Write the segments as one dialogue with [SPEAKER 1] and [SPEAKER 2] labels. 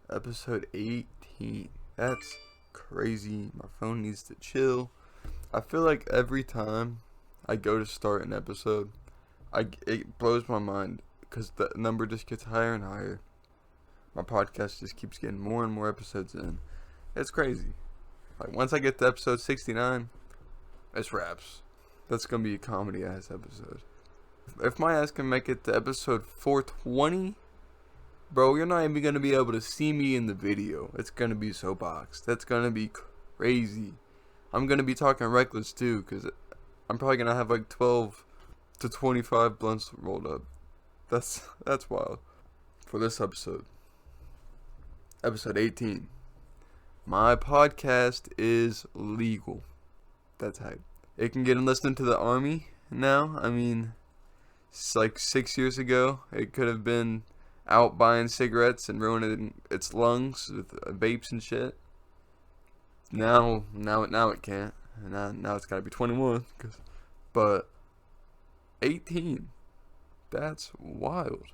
[SPEAKER 1] Episode 18. That's crazy. My phone needs to chill. I feel like every time I go to start an episode, it blows my mind because the number just gets higher and higher. My podcast just keeps getting more and more episodes in. It's crazy. Like once I get to episode 69, it's wraps. That's gonna be a comedy ass episode. If my ass can make it to episode 420, bro, you're not even gonna be able to see me in the video. It's gonna be so boxed. That's gonna be crazy. I'm gonna be talking reckless too, cause I'm probably gonna have like 12 to 25 blunts rolled up. That's wild. For this episode 18, my podcast is legal. That's hype. It can get enlisted to the army now. I mean, it's like 6 years ago, it could have been out buying cigarettes and ruining its lungs with vapes and shit. Now it can't. Now it's gotta be 21. But 18, that's wild.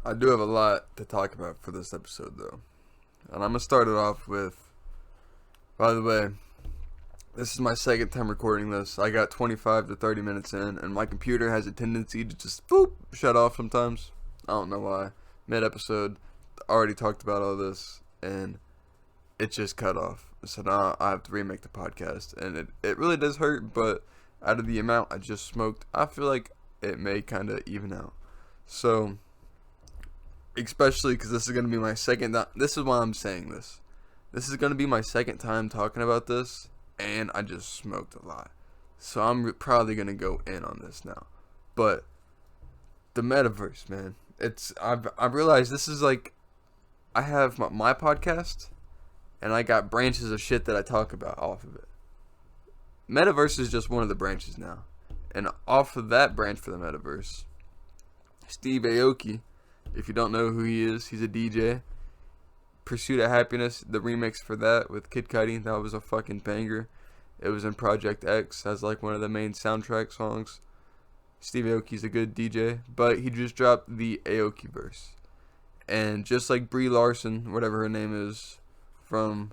[SPEAKER 1] I do have a lot to talk about for this episode though, and I'm gonna start it off with. By the way, this is my second time recording this. I got 25 to 30 minutes in, and my computer has a tendency to just shut off sometimes. I don't know why. Mid-episode, already talked about all this, and it just cut off. So now I have to remake the podcast, and it really does hurt, but out of the amount I just smoked, I feel like it may kind of even out. So, especially because this is going to be my second, this is why I'm saying this. This is going to be my second time talking about this, and I just smoked a lot. So I'm probably going to go in on this now. But the metaverse, man. I've realized this is like, I have my podcast, and I got branches of shit that I talk about off of it. Metaverse is just one of the branches now. And off of that branch for the metaverse, Steve Aoki, if you don't know who he is, he's a DJ. Pursuit of Happiness, the remix for that with Kid Cudi, that was a fucking banger. It was in Project X as like one of the main soundtrack songs. Steve Aoki's a good DJ, but he just dropped the Aoki verse. And just like Brie Larson, whatever her name is, from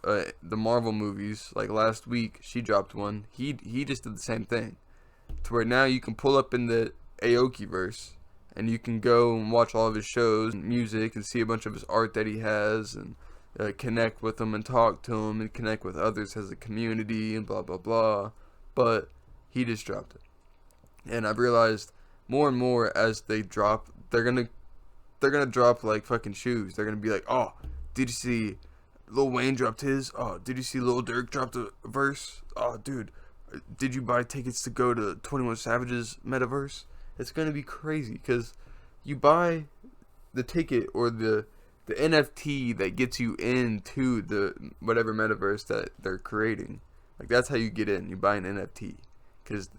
[SPEAKER 1] the Marvel movies, like last week, she dropped one. He just did the same thing. To where now you can pull up in the Aoki verse, and you can go and watch all of his shows and music and see a bunch of his art that he has, and connect with him and talk to him and connect with others as a community and blah blah blah. But he just dropped it. And I've realized more and more as they drop, they're gonna drop like fucking shoes. They're gonna be like, oh, did you see Lil Wayne dropped his? Oh, did you see Lil Durk dropped a verse? Oh, dude, did you buy tickets to go to 21 Savage's metaverse? It's gonna be crazy because you buy the ticket or the NFT that gets you into the whatever metaverse that they're creating. Like that's how you get in. You buy an NFT because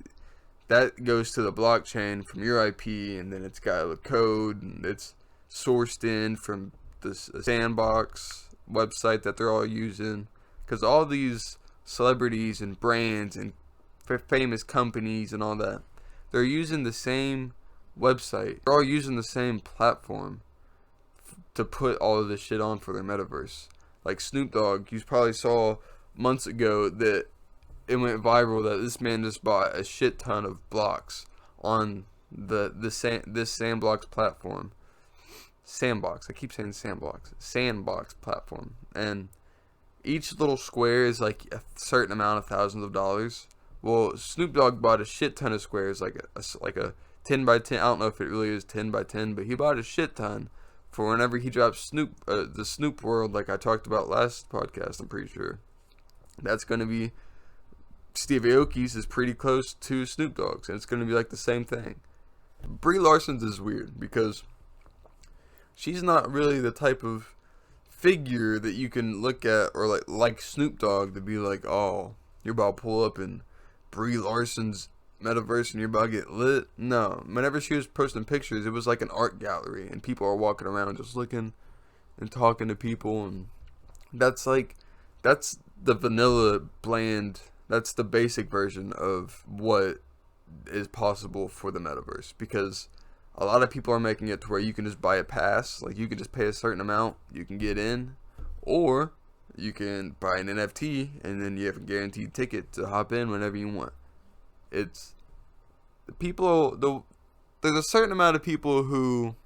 [SPEAKER 1] that goes to the blockchain from your IP, and then it's got a code, and it's sourced in from this sandbox website that they're all using. Because all these celebrities and brands and famous companies and all that, they're using the same website. They're all using the same platform to put all of this shit on for their metaverse. Like Snoop Dogg, you probably saw months ago that it went viral that this man just bought a shit ton of blocks on this Sandbox platform. Sandbox. I keep saying Sandbox. Sandbox platform. And each little square is like a certain amount of thousands of dollars. Well, Snoop Dogg bought a shit ton of squares, like a 10 by 10. I don't know if it really is 10 by 10, but he bought a shit ton for whenever he drops the Snoop World, like I talked about last podcast. I'm pretty sure that's gonna be Steve Aoki's is pretty close to Snoop Dogg's, and it's gonna be like the same thing. Brie Larson's is weird because she's not really the type of figure that you can look at or like Snoop Dogg to be like, oh, you're about to pull up in Brie Larson's metaverse and you're about to get lit. No, whenever she was posting pictures, it was like an art gallery, and people are walking around just looking and talking to people, and that's the vanilla bland. That's the basic version of what is possible for the metaverse, because a lot of people are making it to where you can just buy a pass. Like, you can just pay a certain amount, you can get in, or you can buy an NFT and then you have a guaranteed ticket to hop in whenever you want. It's the people. There's a certain amount of people who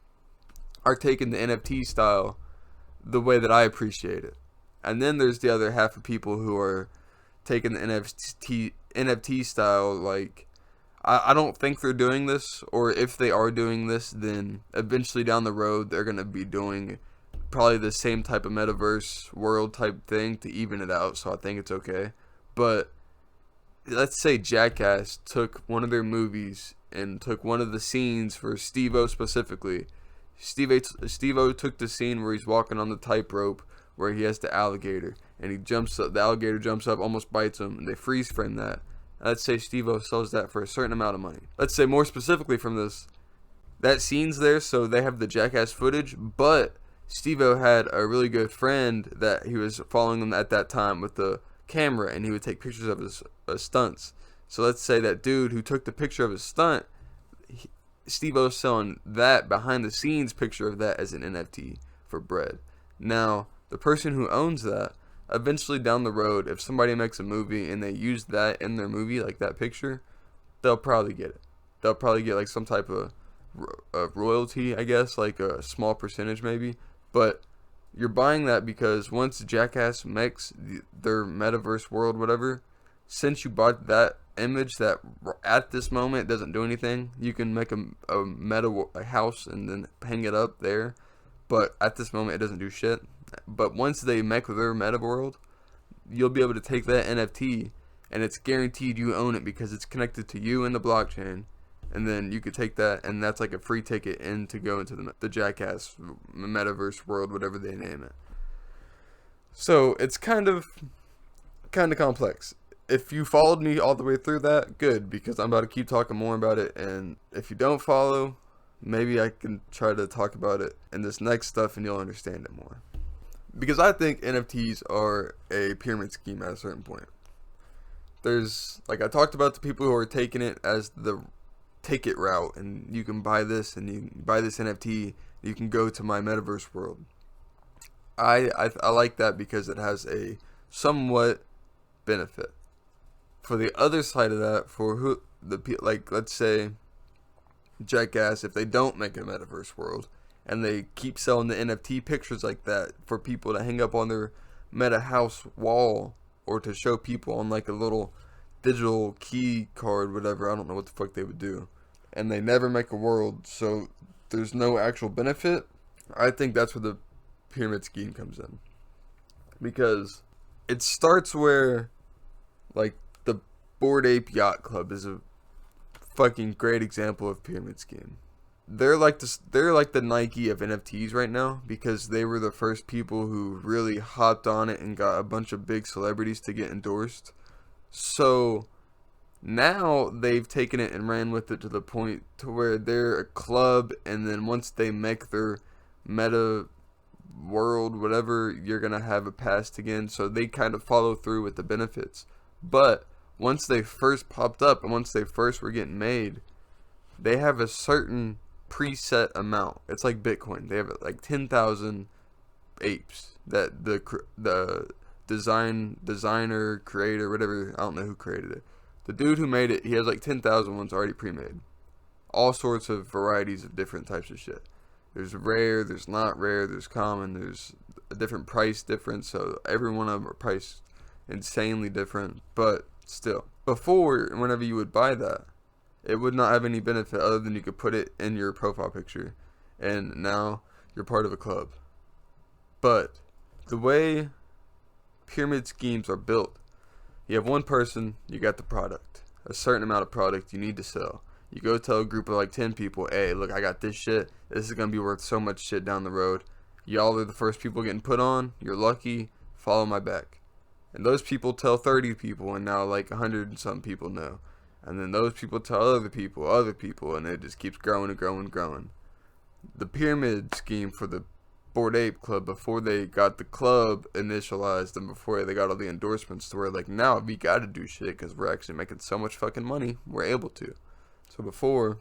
[SPEAKER 1] are taking the NFT style the way that I appreciate it, and then there's the other half of people who are taking the NFT style like, I don't think they're doing this, or if they are doing this, then eventually down the road they're going to be doing probably the same type of metaverse world type thing to even it out, so I think it's okay. But let's say Jackass took one of their movies and took one of the scenes for Steve-O specifically. Steve-O took the scene where he's walking on the tightrope where he has the alligator, and he jumps up, the alligator jumps up, almost bites him, and they freeze frame that. Let's say Steve-O sells that for a certain amount of money. Let's say more specifically from this, that scene's there, so they have the Jackass footage, but Steve-O had a really good friend that he was following him at that time with the camera, and he would take pictures of his stunts. So let's say that dude who took the picture of his stunt, Steve-O's selling that behind the scenes picture of that as an NFT for bread. Now, the person who owns that, eventually down the road, if somebody makes a movie and they use that in their movie, like that picture, they'll probably get it. They'll probably get like some type of royalty, I guess, like a small percentage maybe. But you're buying that because once Jackass makes their metaverse world, whatever, since you bought that image that at this moment doesn't do anything, you can make a house and then hang it up there. But at this moment, it doesn't do shit. But once they make their meta world, you'll be able to take that NFT, and it's guaranteed you own it because it's connected to you in the blockchain. And then you could take that, and that's like a free ticket in to go into the Jackass metaverse world, whatever they name it. So it's kind of complex. If you followed me all the way through that, good, because I'm about to keep talking more about it. And if you don't follow, maybe I can try to talk about it in this next stuff and you'll understand it more. Because I think NFTs are a pyramid scheme at a certain point. There's, like I talked about, the people who are taking it as the ticket route, and you can buy this and you can buy this NFT, you can go to my metaverse world. I like that because it has a somewhat benefit. For the other side of that, for who like, let's say Jackass, if they don't make a metaverse world and they keep selling the NFT pictures like that for people to hang up on their meta house wall, or to show people on like a little digital key card, whatever, I don't know what the fuck they would do, and they never make a world, so there's no actual benefit, I think that's where the pyramid scheme comes in. Because it starts where, like, the Bored Ape Yacht Club is a fucking great example of pyramid scheme. They're like the Nike of NFTs right now, because they were the first people who really hopped on it and got a bunch of big celebrities to get endorsed. So now they've taken it and ran with it to the point to where they're a club, and then once they make their meta world, whatever, you're gonna have a pass again. So they kind of follow through with the benefits. But once they first popped up and once they first were getting made, they have a certain preset amount. It's like Bitcoin. They have like 10,000 apes that the designer, creator, whatever, I don't know who created it. The dude who made it, he has like 10,000 ones already pre-made. All sorts of varieties of different types of shit. There's rare, there's not rare, there's common, there's a different price difference, so every one of them are priced insanely different, but still. Before, whenever you would buy that, it would not have any benefit other than you could put it in your profile picture, and now you're part of a club. But the way pyramid schemes are built, you have one person, you got the product, a certain amount of product you need to sell. You go tell a group of like 10 people, hey, look, I got this shit, this is going to be worth so much shit down the road. Y'all are the first people getting put on, you're lucky, follow my back. And those people tell 30 people, and now like 100 and some people know. And then those people tell other people, and it just keeps growing and growing and growing. The pyramid scheme for the Bored Ape Club, before they got the club initialized and before they got all the endorsements, to where like now we got to do shit because we're actually making so much fucking money, we're able to. So before,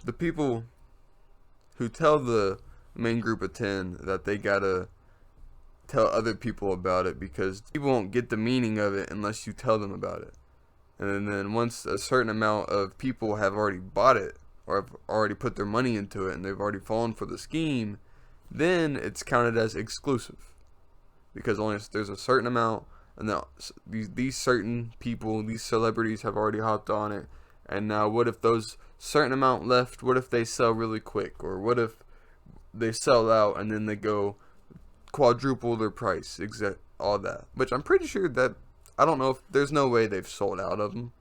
[SPEAKER 1] the people who tell the main group of 10 that they gotta tell other people about it, because people won't get the meaning of it unless you tell them about it. And then once a certain amount of people have already bought it or have already put their money into it and they've already fallen for the scheme, then it's counted as exclusive, because only there's a certain amount, and these certain people, these celebrities have already hopped on it. And now what if those certain amount left, what if they sell really quick, or what if they sell out and then they go quadruple their price, all that, which I'm pretty sure that, I don't know, if there's no way they've sold out of them.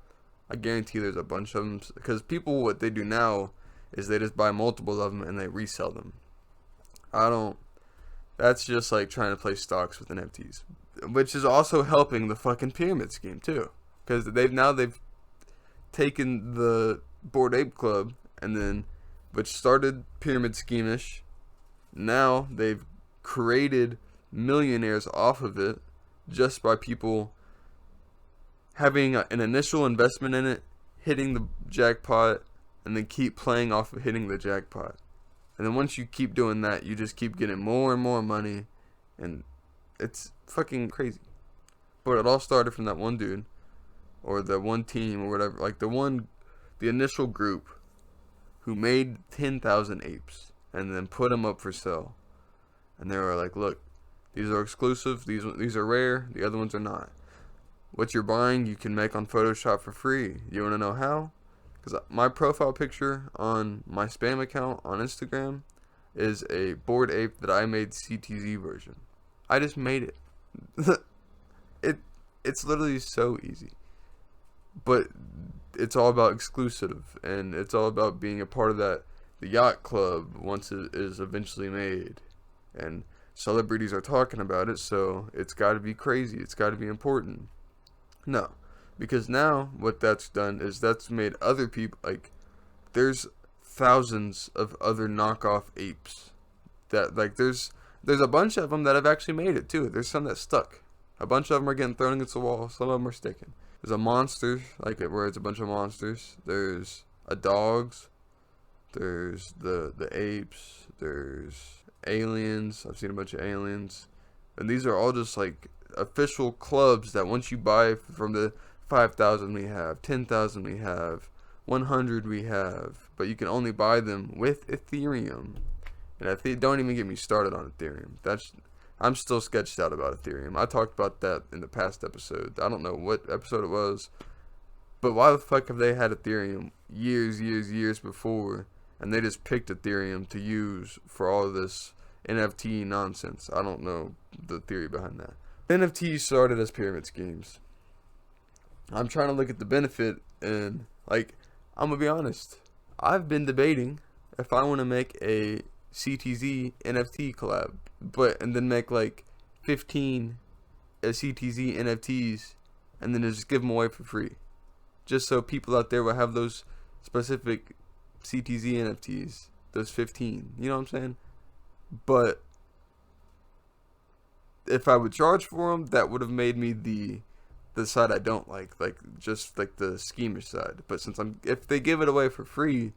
[SPEAKER 1] I guarantee there's a bunch of them, because people, what they do now is they just buy multiple of them and they resell them. That's just like trying to play stocks with NFTs, which is also helping the fucking pyramid scheme too, because they've taken the Bored Ape Club, and then, which started pyramid scheme-ish, now they've created millionaires off of it just by people having an initial investment in it, hitting the jackpot, and then keep playing off of hitting the jackpot. And then once you keep doing that, you just keep getting more and more money, and it's fucking crazy. But it all started from that one dude, or the one team, or whatever, like the initial group who made 10,000 apes and then put them up for sale. And they were like, look, these are exclusive, these are rare, the other ones are not. What you're buying, you can make on Photoshop for free. You want to know how? Because my profile picture on my spam account on Instagram is a Bored Ape that I made CTZ version. I just made it. It's literally so easy. But it's all about exclusive, and it's all about being a part of the yacht club once it is eventually made. And celebrities are talking about it, so it's got to be crazy. It's got to be important. No, because now what that's done is that's made other people, like, there's thousands of other knockoff apes that, like, there's a bunch of them that have actually made it too. There's some that stuck. A bunch of them are getting thrown against the wall. Some of them are sticking. There's a monster, like it, where it's a bunch of monsters. There's a dogs. There's the apes. There's aliens. I've seen a bunch of aliens. And these are all just like official clubs that once you buy from the 5,000 we have, 10,000 we have, 100 we have, but you can only buy them with Ethereum. And don't even get me started on Ethereum. I'm still sketched out about Ethereum. I talked about that in the past episode. I don't know what episode it was, but why the fuck have they had Ethereum years before, and they just picked Ethereum to use for all of this NFT nonsense? I don't know the theory behind that. NFTs started as pyramid schemes. I'm trying to look at the benefit, and like, I'm gonna be honest, I've been debating if I want to make a CTZ NFT collab, and then make like 15 CTZ NFTs and then just give them away for free, just so people out there will have those specific CTZ NFTs, those 15, you know what I'm saying? But if I would charge for them, that would have made me the side I don't like just like the schemish side. But if they give it away for free,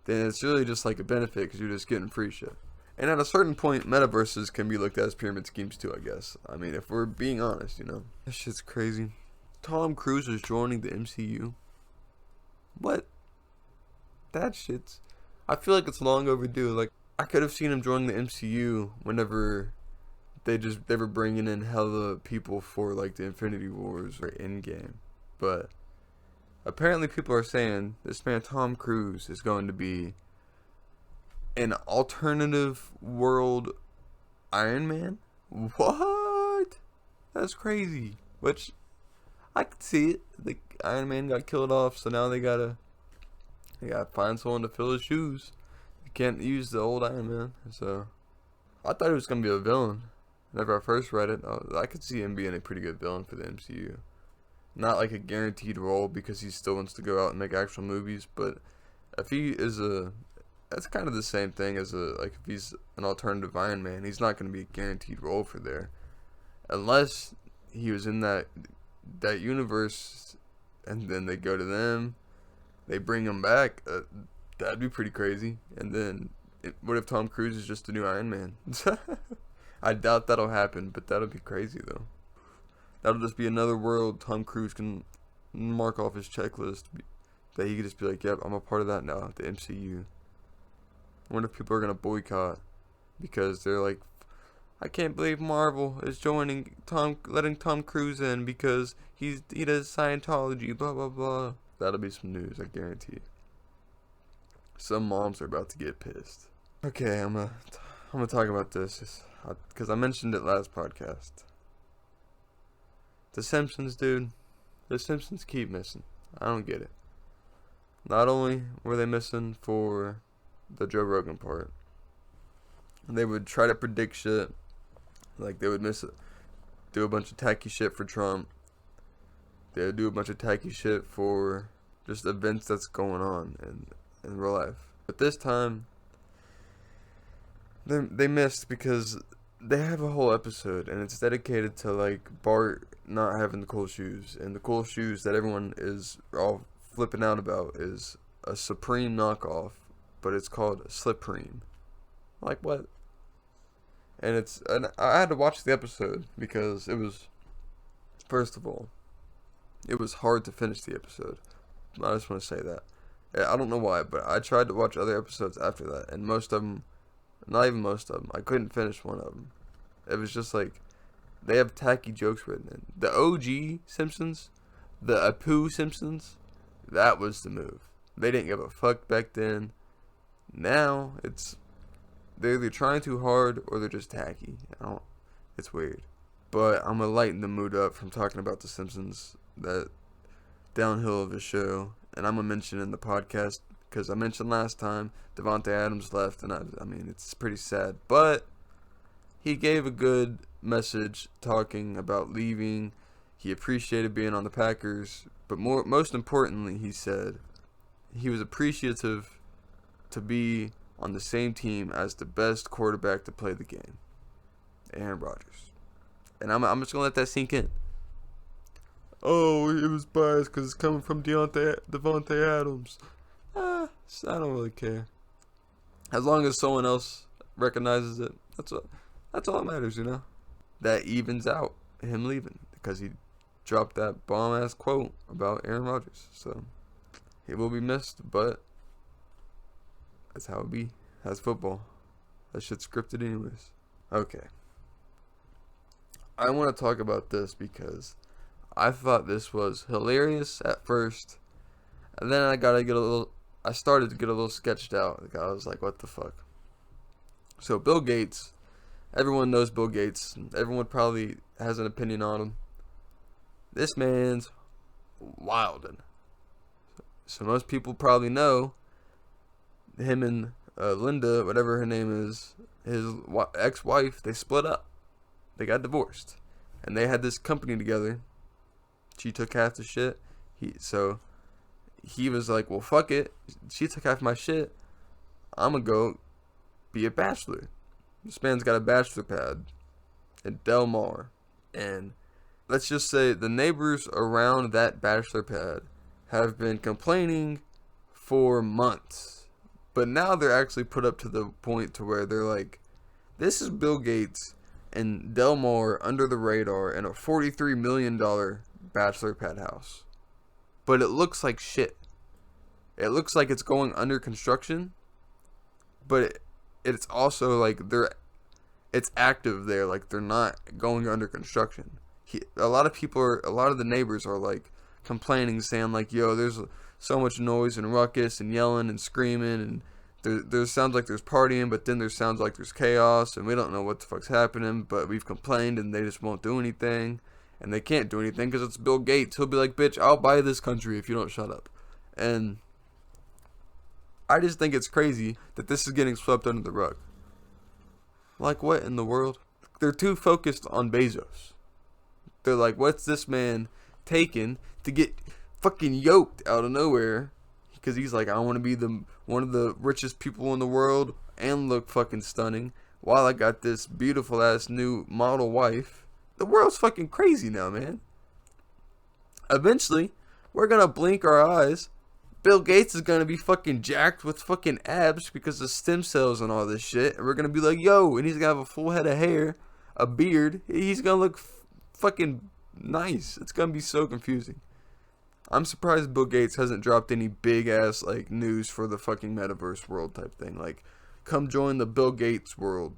[SPEAKER 1] then it's really just like a benefit, because you're just getting free shit. And at a certain point, metaverses can be looked at as pyramid schemes too, I guess. I mean, if we're being honest, you know. That shit's crazy. Tom Cruise is joining the MCU. What? That shit's... I feel like it's long overdue. Like, I could have seen him joining the MCU whenever they were bringing in hella people for, like, the Infinity Wars or Endgame. But apparently people are saying this man Tom Cruise is going to be an alternative world Iron Man? What? That's crazy. Which, I could see it. The Iron Man got killed off, so now they gotta find someone to fill his shoes. You can't use the old Iron Man. So, I thought he was gonna be a villain. Whenever I first read it, I could see him being a pretty good villain for the MCU. Not like a guaranteed role, because he still wants to go out and make actual movies, but if he is that's kind of the same thing as if he's an alternative Iron Man, he's not going to be a guaranteed role for there. Unless he was in that universe, and then they go to them, they bring him back, that'd be pretty crazy. And then What if Tom Cruise is just the new Iron Man? I doubt that'll happen, but that'll be crazy though. That'll just be another world Tom Cruise can mark off his checklist. That he could just be like, yep, I'm a part of that now, the MCU. I wonder if people are gonna boycott because they're like, I can't believe Marvel is letting Tom Cruise in because he does Scientology, blah blah blah. That'll be some news, I guarantee. Some moms are about to get pissed. Okay, I'm gonna talk about this because I mentioned it last podcast. The Simpsons, dude. The Simpsons keep missing. I don't get it. Not only were they missing for the Joe Rogan part, they would try to predict shit. Like, they would do a bunch of tacky shit for Trump. They would do a bunch of tacky shit for just events that's going on in real life. But this time, they missed because they have a whole episode, and it's dedicated to, like, Bart not having the cool shoes. And the cool shoes that everyone is all flipping out about is a Supreme knockoff, but it's called Slipreme. Like, what? And I had to watch the episode because it was, first of all, it was hard to finish the episode. I just want to say that. I don't know why, but I tried to watch other episodes after that, and most of them, not even most of them, I couldn't finish one of them. It was just like, they have tacky jokes written in. The OG Simpsons, the Apu Simpsons, that was the move. They didn't give a fuck back then. Now, they're either trying too hard or they're just tacky. It's weird. But I'm gonna lighten the mood up from talking about The Simpsons, that downhill of a show. And I'm gonna mention in the podcast, because I mentioned last time, Devontae Adams left, and I mean, it's pretty sad. But he gave a good message talking about leaving. He appreciated being on the Packers, but most importantly, he said he was appreciative to be on the same team as the best quarterback to play the game, Aaron Rodgers. And I'm just gonna let that sink in. Oh, it was biased because it's coming from Devontae Adams. I don't really care. As long as someone else recognizes it, that's all that matters, you know. That evens out him leaving because he dropped that bomb-ass quote about Aaron Rodgers. So he will be missed, but that's how it be. That's football. That shit's scripted anyways. Okay. I want to talk about this because I thought this was hilarious at first, and then I started to get a little sketched out. I was like, what the fuck? So Bill Gates, everyone knows Bill Gates. Everyone probably has an opinion on him. This man's wildin'. So most people probably know him and Linda, whatever her name is, his ex-wife, they split up. They got divorced. And they had this company together. She took half the shit. He was like, well, fuck it. She took half my shit. I'm going to go be a bachelor. This man's got a bachelor pad in Del Mar. And let's just say the neighbors around that bachelor pad have been complaining for months. But now they're actually put up to the point to where they're like, this is Bill Gates and Del Mar under the radar in a $43 million bachelor pad house. But it looks like shit. It looks like it's going under construction. But it's also like it's active there. Like they're not going under construction. A lot of the neighbors are like complaining, saying like, yo, there's so much noise and ruckus and yelling and screaming, and there sounds like there's partying, but then there sounds like there's chaos, and we don't know what the fuck's happening, but we've complained and they just won't do anything, and they can't do anything because it's Bill Gates. He'll be like, bitch, I'll buy this country if you don't shut up. And I just think it's crazy that this is getting swept under the rug. Like, what in the world? They're too focused on Bezos. They're like, what's this man taking to get fucking yoked out of nowhere? Because he's like, I want to be one of the richest people in the world and look fucking stunning while I got this beautiful ass new model wife. The world's fucking crazy now, man. Eventually, we're gonna blink our eyes. Bill Gates is gonna be fucking jacked with fucking abs because of stem cells and all this shit. And we're gonna be like, yo, and he's gonna have a full head of hair, a beard. He's gonna look fucking nice. It's gonna be so confusing. I'm surprised Bill Gates hasn't dropped any big ass like news for the fucking metaverse world type thing. Like, come join the Bill Gates world.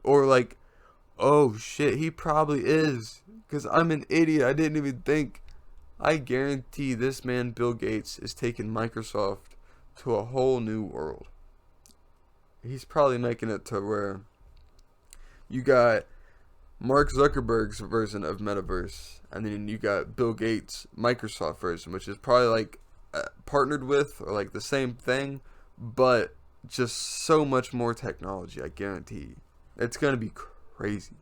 [SPEAKER 1] Or like, oh shit, he probably is. Because I'm an idiot. I didn't even think. I guarantee this man, Bill Gates, is taking Microsoft to a whole new world. He's probably making it to where you got Mark Zuckerberg's version of Metaverse, and then you got Bill Gates' Microsoft version, which is probably like partnered with or like the same thing, but just so much more technology, I guarantee. It's going to be crazy.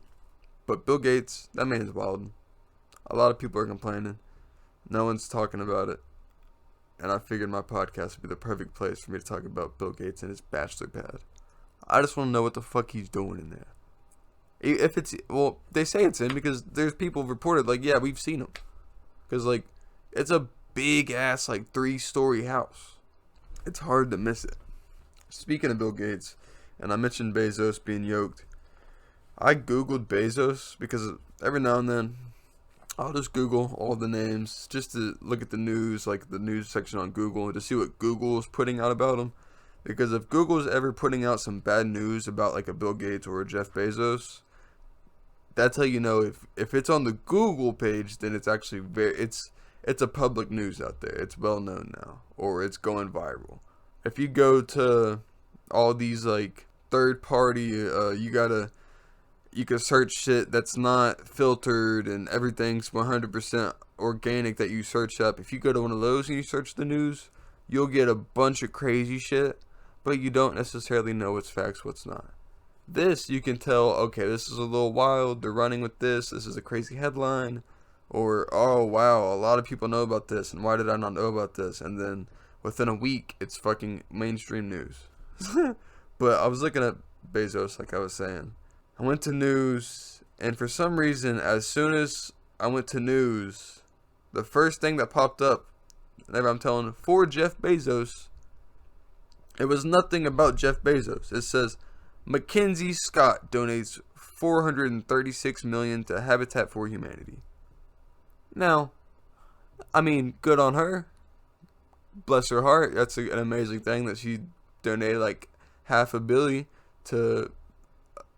[SPEAKER 1] But Bill Gates, that man is wild. A lot of people are complaining. No one's talking about it. And I figured my podcast would be the perfect place for me to talk about Bill Gates and his bachelor pad. I just want to know what the fuck he's doing in there. If it's, well, they say it's in because there's people reported, like, yeah, we've seen him. Because, like, it's a big ass, like, 3-story house. It's hard to miss it. Speaking of Bill Gates, and I mentioned Bezos being yoked, I googled Bezos because every now and then I'll just Google all the names just to look at the news, like the news section on Google, to see what Google is putting out about him. Because if Google is ever putting out some bad news about like a Bill Gates or a Jeff Bezos, that's how you know if it's on the Google page, then it's actually it's a public news out there. It's well known now, or it's going viral. If you go to all these like third party, you can search shit that's not filtered and everything's 100% organic that you search up. If you go to one of those and you search the news, you'll get a bunch of crazy shit, but you don't necessarily know what's facts, what's not. This, you can tell, okay, this is a little wild, they're running with this is a crazy headline, or, oh, wow, a lot of people know about this, and why did I not know about this? And then, within a week, it's fucking mainstream news. But I was looking at Bezos, like I was saying. I went to news, and for some reason, as soon as I went to news, the first thing that popped up, whenever I'm telling, for Jeff Bezos, it was nothing about Jeff Bezos. It says, Mackenzie Scott donates $436 million to Habitat for Humanity. Now, I mean, good on her. Bless her heart. That's an amazing thing that she donated like $500 million to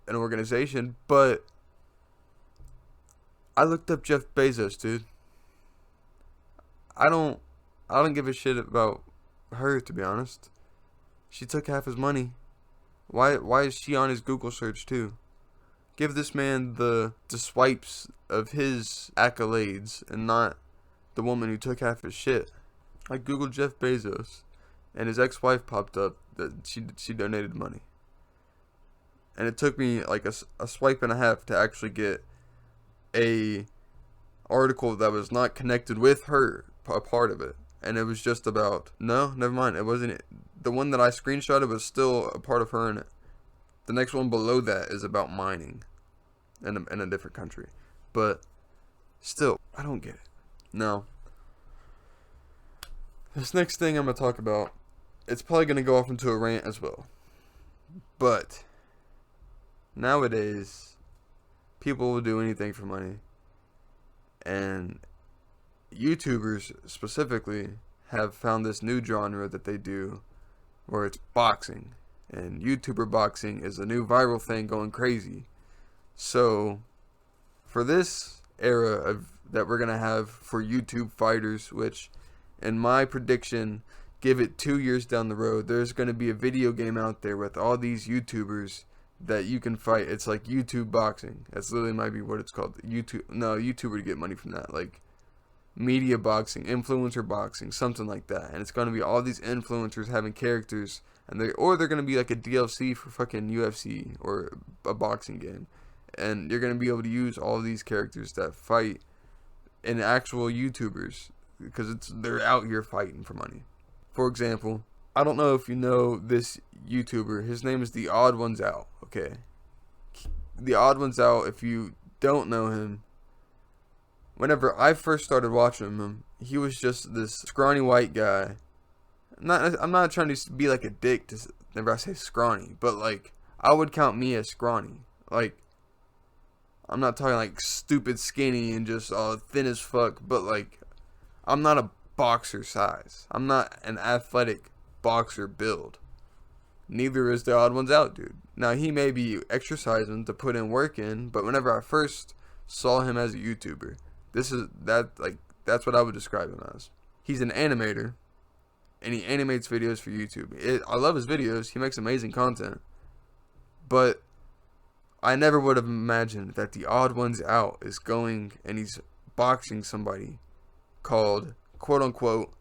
[SPEAKER 1] an organization. But I looked up Jeff Bezos, dude. I don't give a shit about her, to be honest. She took half his money. Why is she on his Google search too? Give this man the swipes of his accolades and not the woman who took half his shit. I googled Jeff Bezos, and his ex-wife popped up that she donated money. And it took me like a swipe and a half to actually get a article that was not connected with her, a part of it. And it was just about, no, never mind. It wasn't it. The one that I screenshotted was still a part of her in it. The next one below that is about mining in a different country. But still, I don't get it. No. This next thing I'm going to talk about, it's probably going to go off into a rant as well. But nowadays, people will do anything for money. And YouTubers specifically have found this new genre that they do where it's boxing. And YouTuber boxing is a new viral thing going crazy. So, for this era that we're going to have for YouTube fighters, which in my prediction, give it 2 years down the road, there's going to be a video game out there with all these YouTubers that you can fight. It's like YouTube boxing. That's literally might be what it's called. YouTuber to get money from that. Like media boxing, influencer boxing, something like that. And it's going to be all these influencers having characters, and they're going to be like a DLC for fucking UFC or a boxing game. And you're going to be able to use all these characters that fight in actual YouTubers, because they're out here fighting for money. For example, I don't know if you know this YouTuber. His name is The Odd Ones Out. Okay, The Odd Ones Out. If you don't know him, whenever I first started watching him, he was just this scrawny white guy. I'm not trying to be like a dick to whenever I say scrawny, but like I would count me as scrawny. Like I'm not talking like stupid skinny and just thin as fuck, but like I'm not a boxer size. I'm not an athletic boxer build. Neither is the odd ones out dude. Now he may be exercising to put in work in, but whenever I first saw him as a YouTuber, that's what I would describe him as. He's an animator, and he animates videos for YouTube. I love his videos. He makes amazing content, but I never would have imagined that the odd ones out is going and he's boxing somebody called quote unquote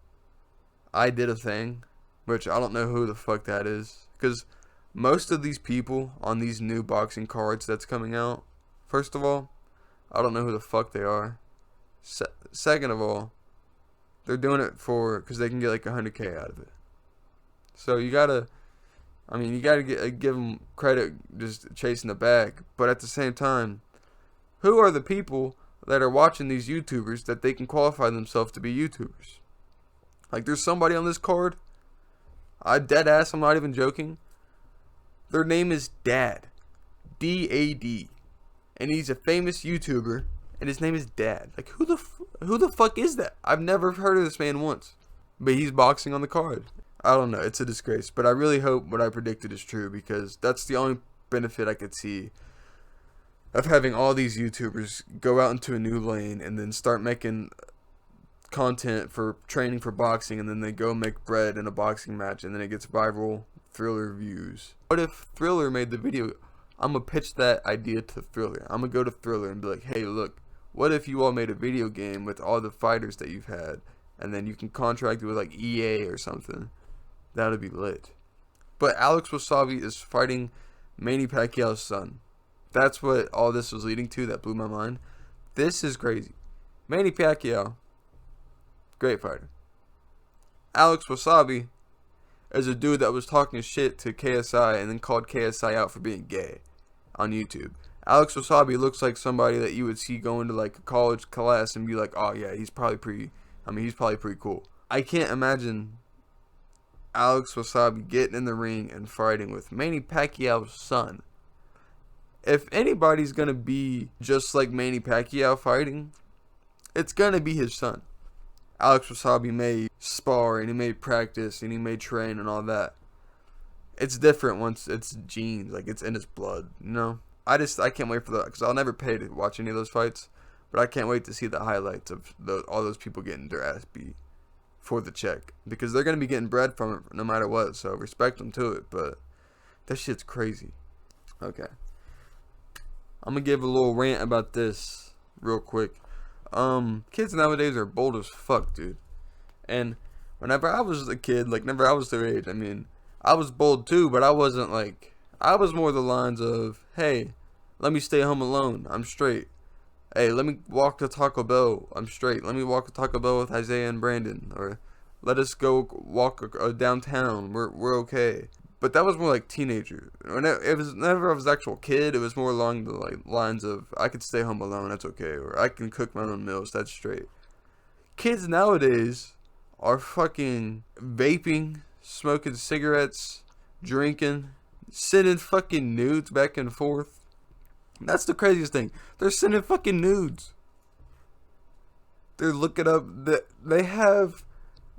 [SPEAKER 1] I Did a Thing, which I don't know who the fuck that is, because most of these people on these new boxing cards that's coming out, first of all, I don't know who the fuck they are. Second of all, they're doing it because they can get like 100K out of it. So you gotta give them credit just chasing the bag. But at the same time, who are the people that are watching these YouTubers that they can qualify themselves to be YouTubers? Like there's somebody on this card, dead ass, I'm not even joking. Their name is Dad. D-A-D. And he's a famous YouTuber, and his name is Dad. Like, who the fuck is that? I've never heard of this man once. But he's boxing on the card. I don't know. It's a disgrace. But I really hope what I predicted is true, because that's the only benefit I could see of having all these YouTubers go out into a new lane and then start making content for training for boxing, and then they go make bread in a boxing match, and then it gets viral Thriller views. What if Thriller made the video? I'm going to pitch that idea to Thriller. I'm going to go to Thriller and be like, hey, look, what if you all made a video game with all the fighters that you've had, and then you can contract it with like EA or something? That would be lit. But Alex Wasabi is fighting Manny Pacquiao's son. That's what all this was leading to. That blew my mind. This is crazy. Manny Pacquiao, great fighter. Alex Wasabi is a dude that was talking shit to KSI and then called KSI out for being gay on YouTube. Alex Wasabi looks like somebody that you would see going to like a college class and be like, oh yeah, he's probably pretty cool. I can't imagine Alex Wasabi getting in the ring and fighting with Manny Pacquiao's son. If anybody's gonna be just like Manny Pacquiao fighting, it's gonna be his son. Alex Wasabi may spar and he may practice and he may train and all that. It's different once it's genes, like it's in his blood, you know? I can't wait for that, because I'll never pay to watch any of those fights, but I can't wait to see the highlights of all those people getting their ass beat for the check, because they're going to be getting bread from it no matter what, so respect them to it, but that shit's crazy. Okay. I'm going to give a little rant about this real quick. Kids nowadays are bold as fuck, dude. And whenever I was a kid, like whenever I was their age, I mean, I was bold too, but I wasn't like, I was more the lines of, hey, let me stay home alone, I'm straight. Hey, let me walk to Taco Bell, I'm straight. Let me walk to Taco Bell with Isaiah and Brandon. Or let us go walk downtown, we're okay. But that was more like teenager. Whenever I was an actual kid, it was more along the like lines of, I could stay home alone, that's okay. Or I can cook my own meals, that's straight. Kids nowadays are fucking vaping, smoking cigarettes, drinking, sending fucking nudes back and forth. That's the craziest thing. They're sending fucking nudes. They're looking up, they have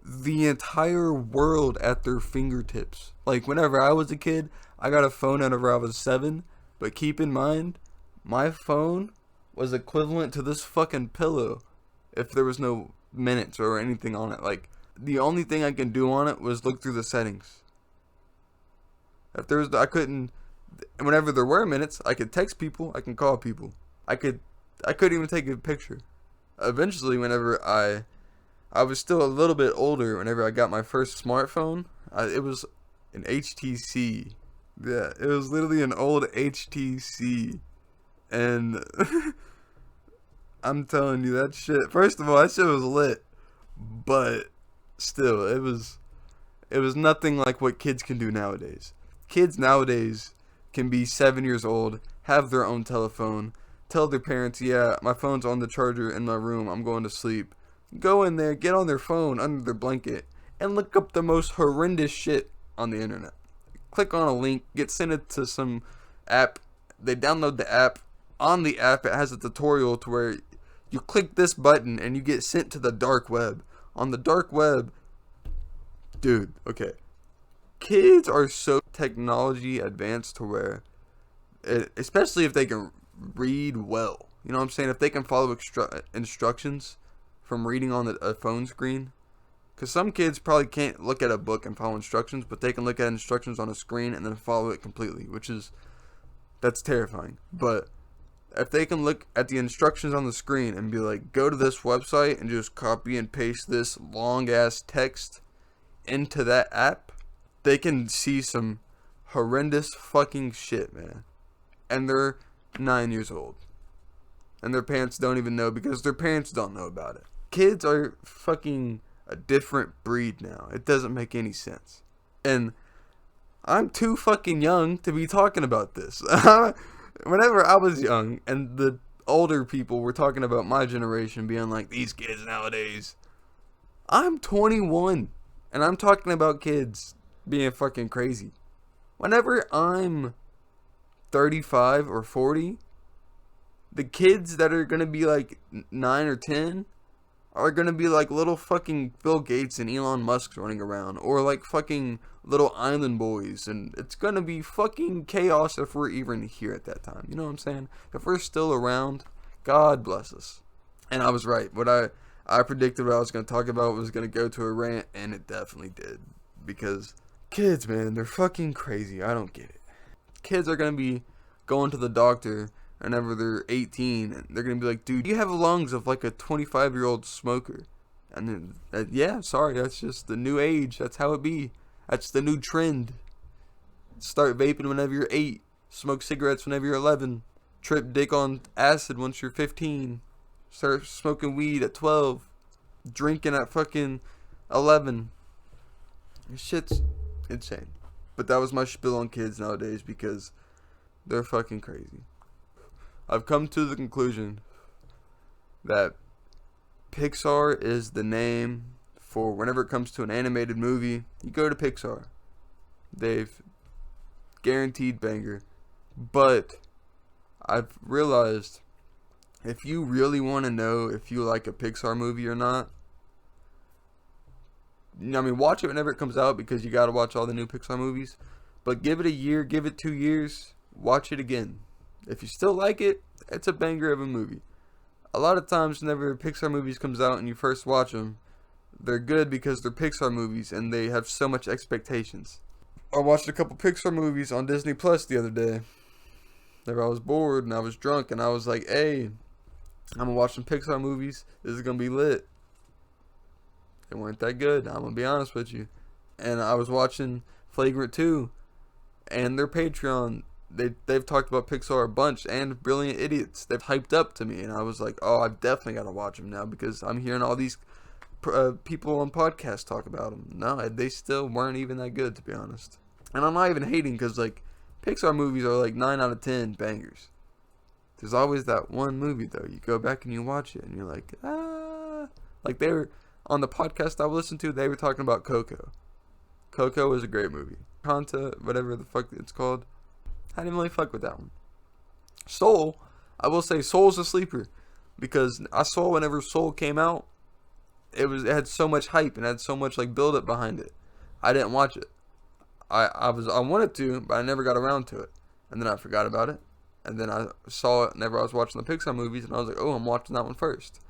[SPEAKER 1] the entire world at their fingertips. Like whenever I was a kid, I got a phone whenever I was 7, but keep in mind, my phone was equivalent to this fucking pillow if there was no minutes or anything on it. Like the only thing I can do on it was look through the settings. If there was, I couldn't, whenever there were minutes, I could text people, I can call people. I couldn't even take a picture. Eventually, whenever I was still a little bit older, whenever I got my first smartphone, it was an HTC. Yeah, it was literally an old HTC. And I'm telling you, that shit, first of all, that shit was lit. But still, it was nothing like what kids can do nowadays. Kids nowadays can be 7 years old, have their own telephone, tell their parents, yeah, my phone's on the charger in my room, I'm going to sleep. go in there, get on their phone under their blanket, and look up the most horrendous shit on the internet. Click on a link, get sent it to some app. They download the app. On the app, it has a tutorial to where you click this button and you get sent to the dark web. On the dark web, dude, okay. Kids are so technology advanced to where, especially if they can read well. You know what I'm saying? If they can follow instructions from reading on a phone screen. Because some kids probably can't look at a book and follow instructions, but they can look at instructions on a screen and then follow it completely, that's terrifying. But if they can look at the instructions on the screen and be like, go to this website and just copy and paste this long ass text into that app, they can see some horrendous fucking shit, man. And they're 9 years old. And their parents don't even know because their parents don't know about it. Kids are fucking a different breed now. It doesn't make any sense. And I'm too fucking young to be talking about this. Whenever I was young and the older people were talking about my generation being like, these kids nowadays, I'm 21 and I'm talking about kids being fucking crazy. Whenever I'm 35 or 40, the kids that are gonna be like 9 or 10 are gonna be like little fucking Bill Gates and Elon Musk running around, or like fucking little island boys, and it's gonna be fucking chaos if we're even here at that time. You know what I'm saying? If we're still around, God bless us. And I was right. What I predicted what I was gonna talk about was gonna go to a rant, and it definitely did. Because kids, man, they're fucking crazy. I don't get it. Kids are gonna be going to the doctor whenever they're 18, and they're gonna be like, dude, you have lungs of like a 25-year-old smoker. And then, yeah, sorry, that's just the new age. That's how it be. That's the new trend. Start vaping whenever you're 8. Smoke cigarettes whenever you're 11. Trip dick on acid once you're 15. Start smoking weed at 12. Drinking at fucking 11. Shit's insane. But that was my spiel on kids nowadays because they're fucking crazy. I've come to the conclusion that Pixar is the name for whenever it comes to an animated movie. You go to Pixar. They've guaranteed banger. But I've realized if you really want to know if you like a Pixar movie or not, I mean, watch it whenever it comes out because you got to watch all the new Pixar movies. But give it a year, give it 2 years, watch it again. If you still like it, it's a banger of a movie. A lot of times whenever Pixar movies comes out and you first watch them, they're good because they're Pixar movies and they have so much expectations. I watched a couple Pixar movies on Disney Plus the other day. Whenever I was bored and I was drunk and I was like, hey, I'm going to watch some Pixar movies. This is going to be lit. They weren't that good, I'm going to be honest with you. And I was watching Flagrant 2 and their Patreon. They've talked about Pixar a bunch and Brilliant Idiots. They've hyped up to me, and I was like, oh, I've definitely got to watch them now because I'm hearing all these people on podcasts talk about them. No, they still weren't even that good, to be honest. And I'm not even hating because, like, Pixar movies are like 9 out of 10 bangers. There's always that one movie, though. You go back and you watch it, and you're like, ah. Like, they were, on the podcast I listened to, they were talking about Coco. Coco is a great movie. Conta, whatever the fuck it's called. I didn't really fuck with that one. Soul, I will say Soul's a sleeper because I saw whenever Soul came out, it had so much hype and had so much like build up behind it. I didn't watch it. I wanted to, but I never got around to it. And then I forgot about it. And then I saw it whenever I was watching the Pixar movies, and I was like, oh, I'm watching that one first.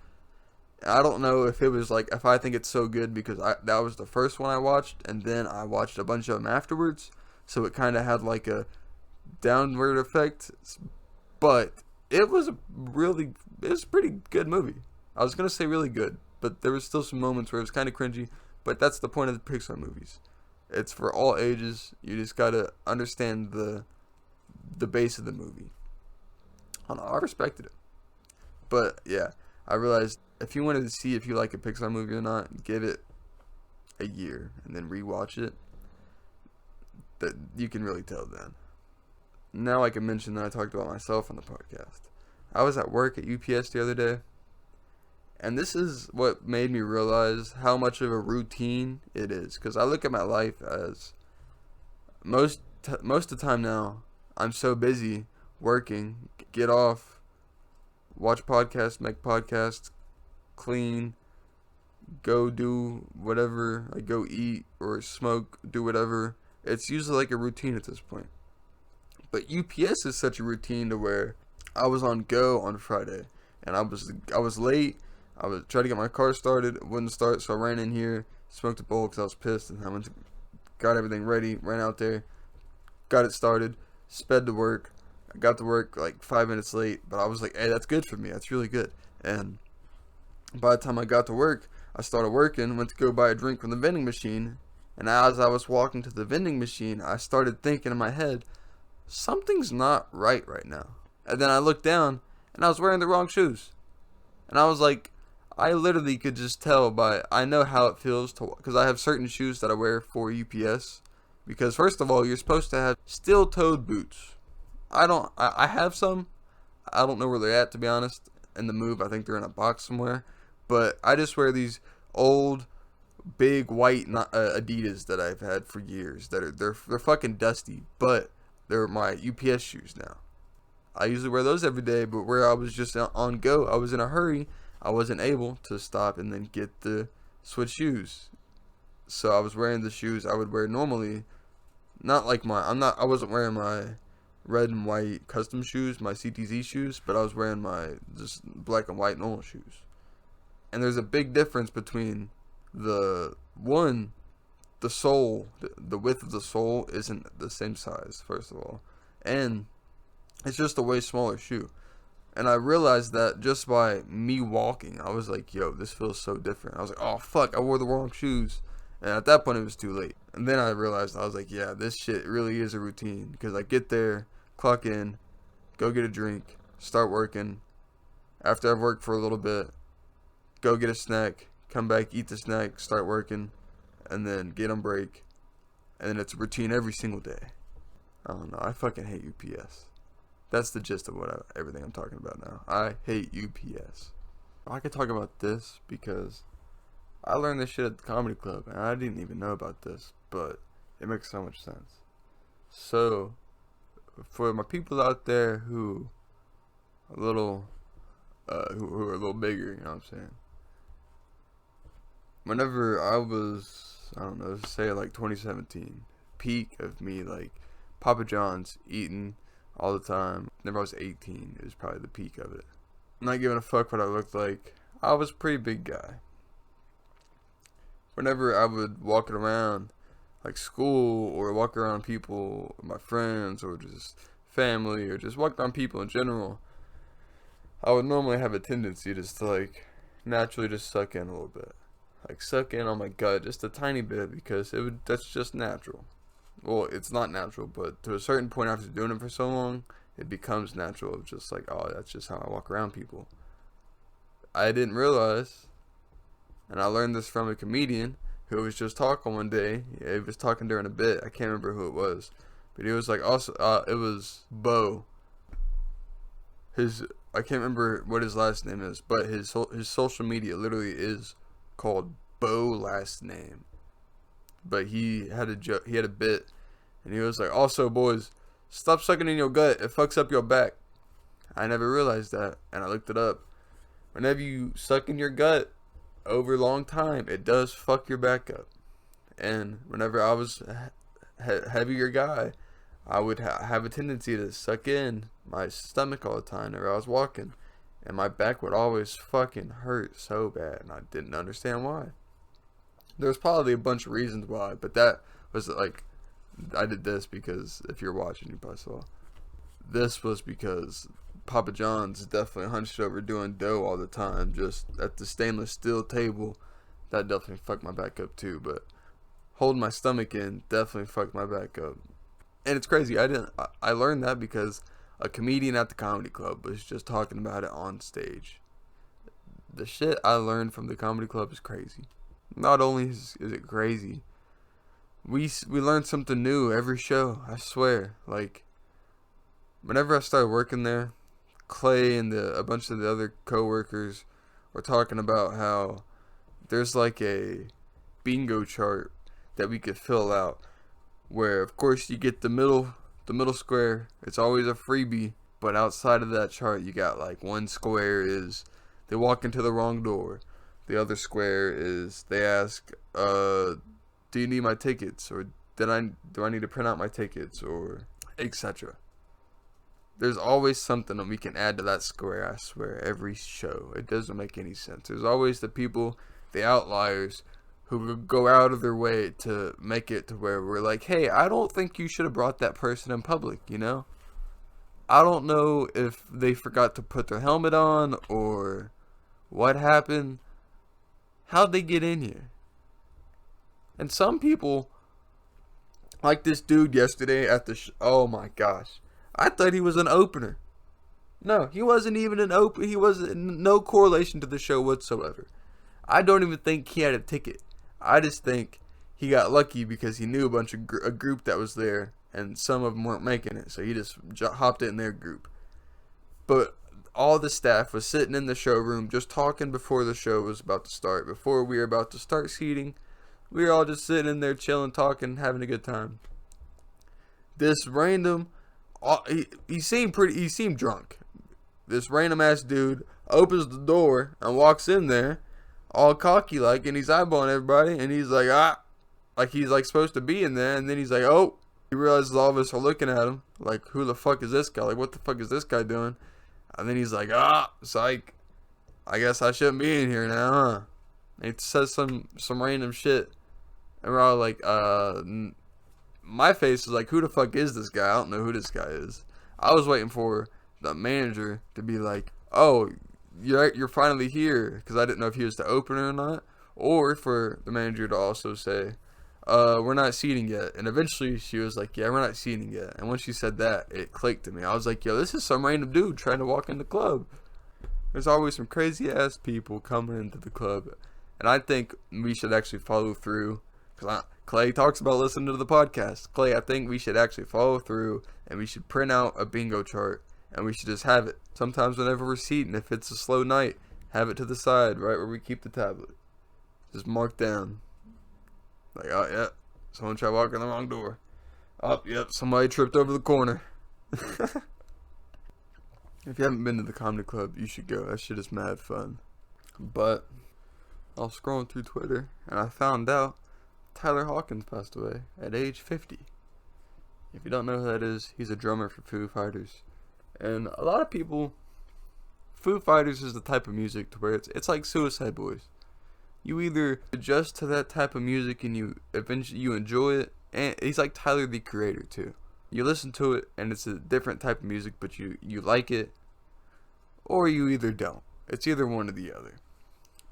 [SPEAKER 1] I don't know if it was like, if I think it's so good because that was the first one I watched, and then I watched a bunch of them afterwards, so it kind of had like a downward effect, but it was a pretty good movie. I was gonna say really good, but there was still some moments where it was kind of cringy, but that's the point of the Pixar movies. It's for all ages. You just gotta understand the base of the movie. I don't know, I respected it. But yeah, I realized if you wanted to see if you like a Pixar movie or not, give it a year and then rewatch it. That you can really tell then. Now, like I mentioned, that I talked about myself on the podcast. I was at work at UPS the other day, And this is what made me realize how much of a routine it is. Because I look at my life as most of the time now, I'm so busy working, get off, watch podcasts, make podcasts, clean, go do whatever, like go eat or smoke, do whatever. It's usually like a routine at this point. But UPS is such a routine to where I was on go on Friday, and I was late. I was trying to get my car started, it wouldn't start, so I ran in here, smoked a bowl because I was pissed, and got everything ready, ran out there, got it started, sped to work. I got to work like 5 minutes late, but I was like, hey, that's good for me. That's really good. And by the time I got to work, I started working, went to go buy a drink from the vending machine, and as I was walking to the vending machine, I started thinking in my head, something's not right now. And then I looked down, and I was wearing the wrong shoes. And I was like, I literally could just tell I know how it feels because I have certain shoes that I wear for UPS. Because first of all, you're supposed to have steel-toed boots. I have some. I don't know where they're at, to be honest. In the move, I think they're in a box somewhere. But I just wear these old, big white Adidas that I've had for years. They're fucking dusty, but they're my UPS shoes now. I usually wear those every day, but where I was just on go, I was in a hurry. I wasn't able to stop and then get the switch shoes. So I was wearing the shoes I would wear normally. Not like I wasn't wearing my red and white custom shoes, my CTZ shoes, but I was wearing my just black and white normal shoes. And there's a big difference between the sole, the width of the sole isn't the same size, first of all. And it's just a way smaller shoe. And I realized that just by me walking, I was like, yo, this feels so different. I was like, oh, fuck, I wore the wrong shoes. And at that point, it was too late. And then I realized, I was like, yeah, this shit really is a routine. Because I get there, clock in, go get a drink, start working. After I've worked for a little bit, go get a snack, come back, eat the snack, start working, and then get on break. And then it's a routine every single day. I don't know, I fucking hate UPS. That's the gist of everything I'm talking about now. I hate UPS. I could talk about this because I learned this shit at the comedy club, and I didn't even know about this, but it makes so much sense. So, for my people out there who are a little bigger, you know what I'm saying? Whenever I was, I don't know, say like 2017, peak of me like Papa John's eating all the time. Whenever I was 18, it was probably the peak of it. Not giving a fuck what I looked like. I was a pretty big guy. Whenever I would walk around like school or walk around people, my friends or just family or just walk around people in general, I would normally have a tendency just to like naturally just suck in a little bit. Like suck in on my gut just a tiny bit because that's just natural. Well, it's not natural, but to a certain point after doing it for so long, it becomes natural. It's just like, oh, that's just how I walk around people. I didn't realize, and I learned this from a comedian who was just talking one day. He was talking during a bit. I can't remember who it was, but he was like, also, it was Bo. I can't remember what his last name is, but his social media literally is called Bo last name. But he had a bit, and he was like, also, boys, stop sucking in your gut. It fucks up your back. I never realized that, and I looked it up. Whenever you suck in your gut over a long time, it does fuck your back up. And whenever I was a heavier guy, I would have a tendency to suck in my stomach all the time whenever I was walking, and my back would always fucking hurt so bad, and I didn't understand why. There's probably a bunch of reasons why, but that was like, I did this because if you're watching, you probably saw. This was because Papa John's definitely hunched over doing dough all the time, just at the stainless steel table. That definitely fucked my back up too, but holding my stomach in definitely fucked my back up. And it's crazy, I learned that because a comedian at the comedy club was just talking about it on stage. The shit I learned from the comedy club is crazy. Not only is it crazy, we learn something new every show, I swear. Like, whenever I started working there, Clay and a bunch of the other coworkers were talking about how there's like a bingo chart that we could fill out, where of course you get the middle square. It's always a freebie, but outside of that chart, you got like one square is they walk into the wrong door. The other square is they ask, do you need my tickets, or do I need to print out my tickets, or etc. There's always something that we can add to that square, I swear, every show. It doesn't make any sense. There's always the people, the outliers, who go out of their way to make it to where we're like, hey, I don't think you should have brought that person in public, you know? I don't know if they forgot to put their helmet on or what happened. How'd they get in here? And some people, like this dude yesterday at the oh my gosh. I thought he was an opener. No, he wasn't even an open. He wasn't no correlation to the show whatsoever. I don't even think he had a ticket. I just think he got lucky because he knew a group that was there, and some of them weren't making it, so he just hopped in their group. But all the staff was sitting in the showroom just talking before the show was about to start. Before we were about to start seating, we were all just sitting in there chilling, talking, having a good time. This random, he seemed drunk. This random ass dude opens the door and walks in there, all cocky like, and he's eyeballing everybody, and he's like, like he's like supposed to be in there, and then he's like, oh, he realizes all of us are looking at him, like, who the fuck is this guy? Like, what the fuck is this guy doing? And then he's like, psych, I guess I shouldn't be in here now, huh? And he says some random shit, and we're all like, my face is like, who the fuck is this guy? I don't know who this guy is. I was waiting for the manager to be like, oh, you're finally here, because I didn't know if he was the opener or not, or for the manager to also say, we're not seating yet. And eventually she was like, yeah, we're not seating yet. And when she said that, it clicked to me. I was like, yo, this is some random dude trying to walk in the club. There's always some crazy ass people coming into the club, and I think we should actually follow through, because Clay talks about listening to the podcast. Clay, I think we should actually follow through, and we should print out a bingo chart, and we should just have it. Sometimes whenever we're seating, if it's a slow night, have it to the side, right where we keep the tablet. Just mark down. Like, oh, yeah, someone tried walking the wrong door. Oh, yep, somebody tripped over the corner. If you haven't been to the comedy club, you should go. That shit is mad fun. But I was scrolling through Twitter, and I found out Tyler Hawkins passed away at age 50. If you don't know who that is, he's a drummer for Foo Fighters. And a lot of people, Foo Fighters is the type of music to where it's like Suicide Boys. You either adjust to that type of music and you enjoy it, and he's like Tyler the Creator too. You listen to it and it's a different type of music, but you like it, or you either don't. It's either one or the other.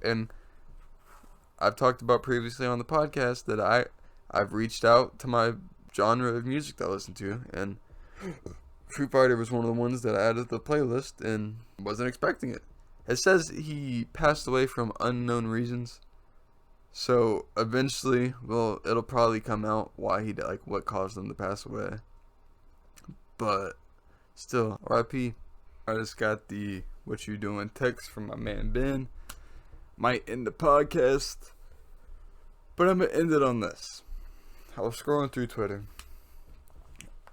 [SPEAKER 1] And I've talked about previously on the podcast that I've reached out to my genre of music that I listen to, and Foo Fighter was one of the ones that I added to the playlist and wasn't expecting it. It says he passed away from unknown reasons. So eventually, well, it'll probably come out why he died, like what caused him to pass away. But still, RIP. I just got the "what you doing" text from my man Ben. Might end the podcast, but I'm gonna end it on this. I was scrolling through Twitter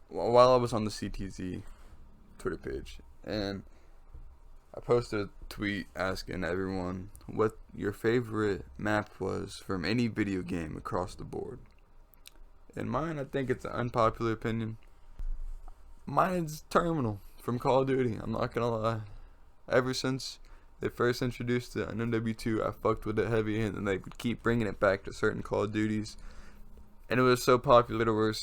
[SPEAKER 1] while I was on the CTZ Twitter page, and I posted a tweet asking everyone what your favorite map was from any video game across the board. And mine, I think it's an unpopular opinion. Mine's Terminal from Call of Duty. I'm not gonna lie. Ever since they first introduced it on MW2, I fucked with it heavy, and then they would keep bringing it back to certain Call of Duties. And it was so popular, there were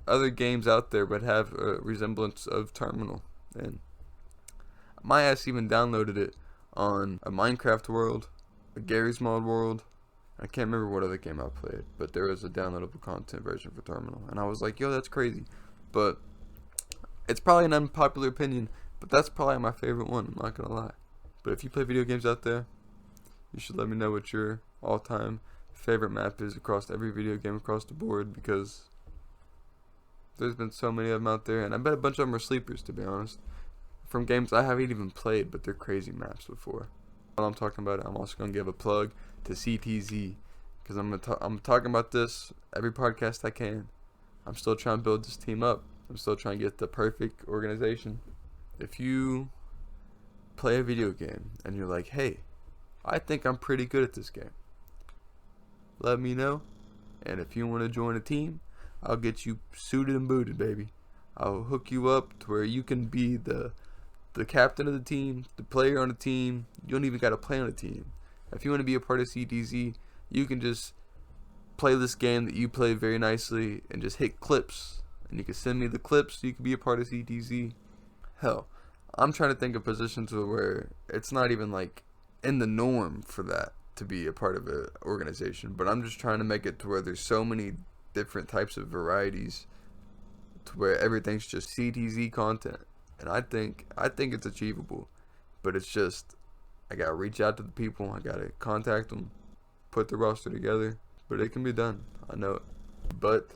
[SPEAKER 1] other games out there would have a resemblance of Terminal. And my ass even downloaded it on a Minecraft world, a Garry's Mod world. I can't remember what other game I played, but there was a downloadable content version for Terminal. And I was like, yo, that's crazy. But it's probably an unpopular opinion, but that's probably my favorite one, I'm not gonna lie. But if you play video games out there, you should let me know what your all-time favorite map is across every video game across the board, because there's been so many of them out there, and I bet a bunch of them are sleepers, to be honest, from games I haven't even played, but they're crazy maps before. while I'm talking about it, I'm also gonna give a plug to CTZ because I'm talking about this every podcast I can. I'm still trying to build this team up. I'm still trying to get the perfect organization. If you play a video game and you're like, hey, I think I'm pretty good at this game, let me know. And if you want to join a team, I'll get you suited and booted, baby. I'll hook you up to where you can be the captain of the team, the player on the team. You don't even got to play on a team. If you want to be a part of CTZ, you can just play this game that you play very nicely and just hit clips. And you can send me the clips so you can be a part of CTZ. Hell, I'm trying to think of positions where it's not even like in the norm for that to be a part of an organization. But I'm just trying to make it to where there's so many different types of varieties to where everything's just CTZ content. And I think it's achievable. But it's just, I gotta reach out to the people. I gotta contact them, put the roster together. But it can be done. I know it. But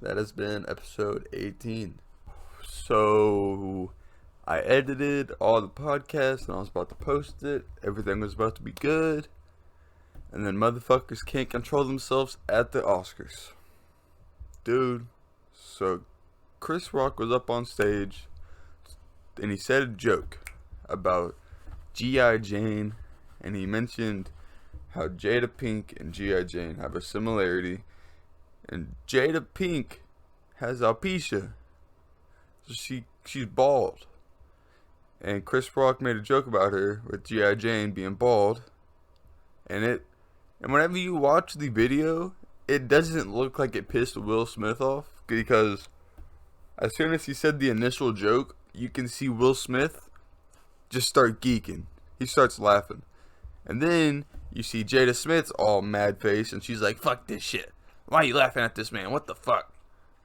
[SPEAKER 1] that has been episode 18. So I edited all the podcasts and I was about to post it. Everything was about to be good. And then motherfuckers can't control themselves at the Oscars. Dude, so Chris Rock was up on stage and he said a joke about G.I. Jane, and he mentioned how Jada Pink and G.I. Jane have a similarity, and Jada Pink has alopecia, so she's bald, and Chris Rock made a joke about her with G.I. Jane being bald, and whenever you watch the video, it doesn't look like it pissed Will Smith off, because as soon as he said the initial joke, you can see Will Smith just start geeking. He starts laughing. And then you see Jada Smith's all mad face, and she's like, fuck this shit. Why are you laughing at this man? What the fuck?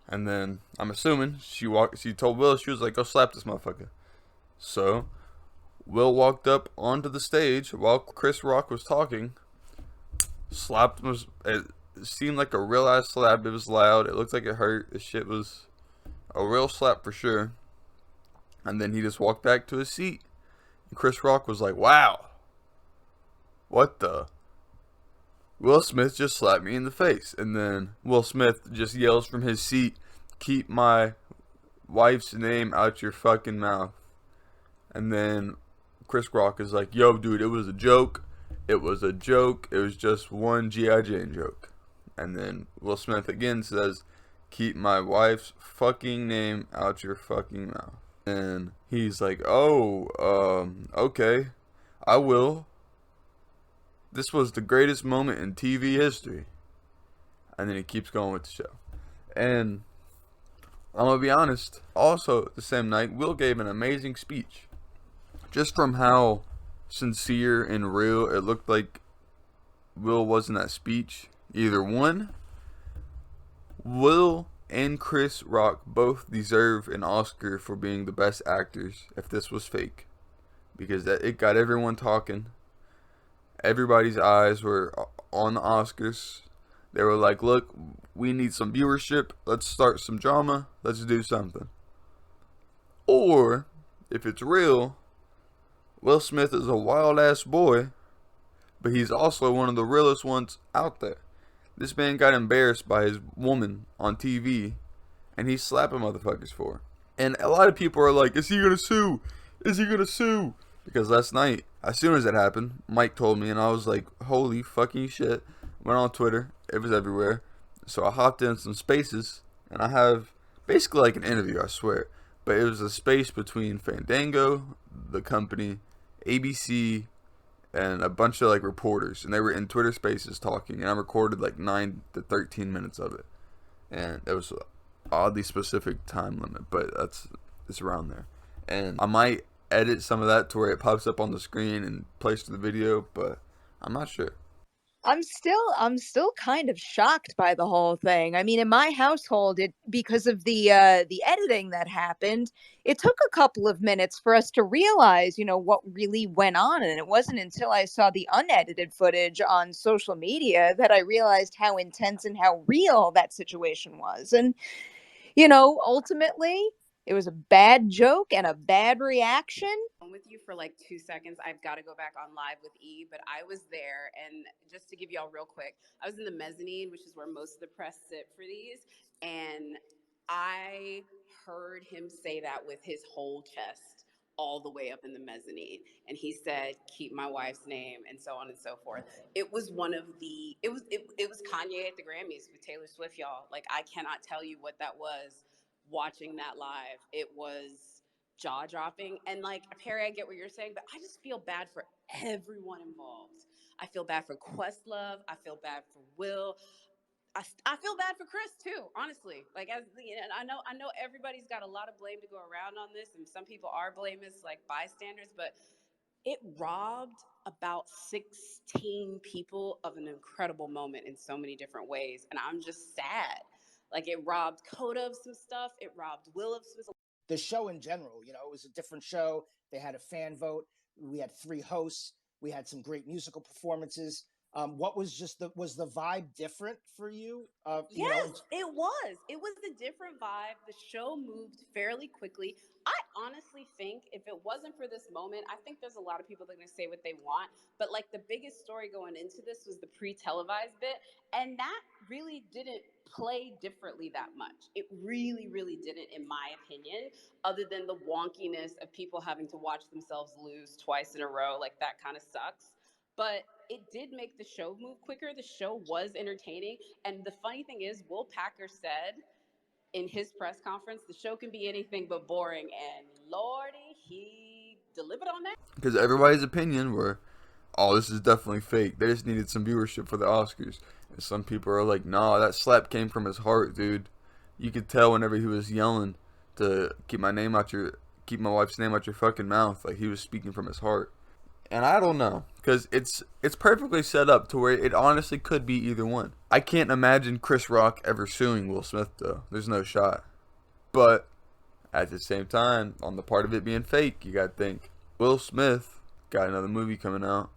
[SPEAKER 1] And then, I'm assuming, she told Will, she was like, go slap this motherfucker. So, Will walked up onto the stage while Chris Rock was talking, slapped him. It seemed like a real ass slap. It was loud. It looked like it hurt. This shit was a real slap for sure. And then he just walked back to his seat. And Chris Rock was like, wow. What the? Will Smith just slapped me in the face. And then Will Smith just yells from his seat, keep my wife's name out your fucking mouth. And then Chris Rock is like, yo, dude, it was a joke. It was a joke. It was just one G.I. Jane joke. And then Will Smith again says, keep my wife's fucking name out your fucking mouth. And he's like, okay, I will. This was the greatest moment in TV history. And then he keeps going with the show. And I'm going to be honest, also the same night, Will gave an amazing speech. Just from how sincere and real it looked like Will was in that speech. Either one, Will and Chris Rock both deserve an Oscar for being the best actors if this was fake. Because it got everyone talking. Everybody's eyes were on the Oscars. They were like, look, we need some viewership. Let's start some drama. Let's do something. Or, if it's real, Will Smith is a wild ass boy, but he's also one of the realest ones out there. This man got embarrassed by his woman on TV, and he's slapping motherfuckers for it. And a lot of people are like, is he gonna sue? Is he gonna sue? Because last night, as soon as it happened, Mike told me, and I was like, holy fucking shit. Went on Twitter, it was everywhere. So I hopped in some spaces, and I have basically like an interview, I swear. But it was a space between Fandango, the company, ABC, and a bunch of like reporters, and they were in Twitter spaces talking, and I recorded like 9 to 13 minutes of it, and it was an oddly specific time limit, but it's around there, and I might edit some of that to where it pops up on the screen and plays to the video, but I'm not sure.
[SPEAKER 2] I'm still kind of shocked by the whole thing. I mean, in my household, because of the editing that happened, it took a couple of minutes for us to realize, what really went on. And it wasn't until I saw the unedited footage on social media that I realized how intense and how real that situation was. And, ultimately, It was a bad joke and a bad reaction.
[SPEAKER 3] With you for like 2 seconds. I've got to go back on live with E, but I was there. And just to give y'all real quick, I was in the mezzanine, which is where most of the press sit for these. And I heard him say that with his whole chest all the way up in the mezzanine. And he said, keep my wife's name, and so on and so forth. It was one of the, it was Kanye at the Grammys with Taylor Swift, y'all. Like, I cannot tell you what that was watching that live. It was jaw dropping. And like, Perry, I get what you're saying, but I just feel bad for everyone involved. I feel bad for Questlove. I feel bad for Will. I feel bad for Chris too, honestly. Like, as I know everybody's got a lot of blame to go around on this, and some people are blameless, like bystanders, but it robbed about 16 people of an incredible moment in so many different ways, and I'm just sad. Like, it robbed Coda of some stuff. It robbed Will of some stuff.
[SPEAKER 4] The show in general, it was a different show. They had a fan vote. We had 3 hosts. We had some great musical performances. What was was the vibe different for you?
[SPEAKER 3] Yes, it was. It was a different vibe. The show moved fairly quickly. I honestly think if it wasn't for this moment, I think there's a lot of people that are going to say what they want. But like, the biggest story going into this was the pre-televised bit. And that really didn't play differently that much. It really, really didn't, in my opinion, other than the wonkiness of people having to watch themselves lose twice in a row. Like, that kind of sucks. But it did make the show move quicker. The show was entertaining. And the funny thing is, Will Packer said in his press conference, the show can be anything but boring. And Lordy, he delivered on that.
[SPEAKER 1] Because everybody's opinion were, oh, this is definitely fake. They just needed some viewership for the Oscars. And some people are like, nah, that slap came from his heart, dude. You could tell whenever he was yelling to keep my wife's name out your fucking mouth. Like, he was speaking from his heart. And I don't know, because it's perfectly set up to where it honestly could be either one. I can't imagine Chris Rock ever suing Will Smith, though. There's no shot. But at the same time, on the part of it being fake, you gotta think, Will Smith got another movie coming out.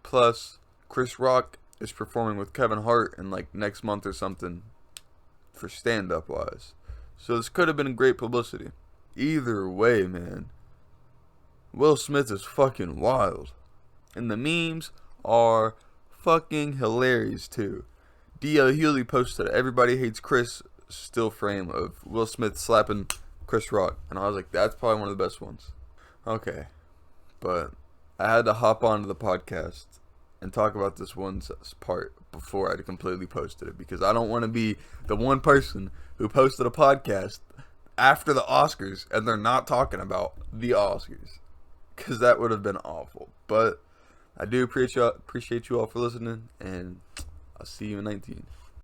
[SPEAKER 1] Plus, Chris Rock is performing with Kevin Hart in like next month or something for stand-up wise. So this could have been great publicity. Either way, man, Will Smith is fucking wild. And the memes are fucking hilarious too. D.L. Hewley posted Everybody Hates Chris still frame of Will Smith slapping Chris Rock. And I was like, that's probably one of the best ones. Okay. But I had to hop onto the podcast and talk about this one part before I completely posted it. Because I don't want to be the one person who posted a podcast after the Oscars and they're not talking about the Oscars. Because that would have been awful. But I do appreciate you all for listening. And I'll see you in 19.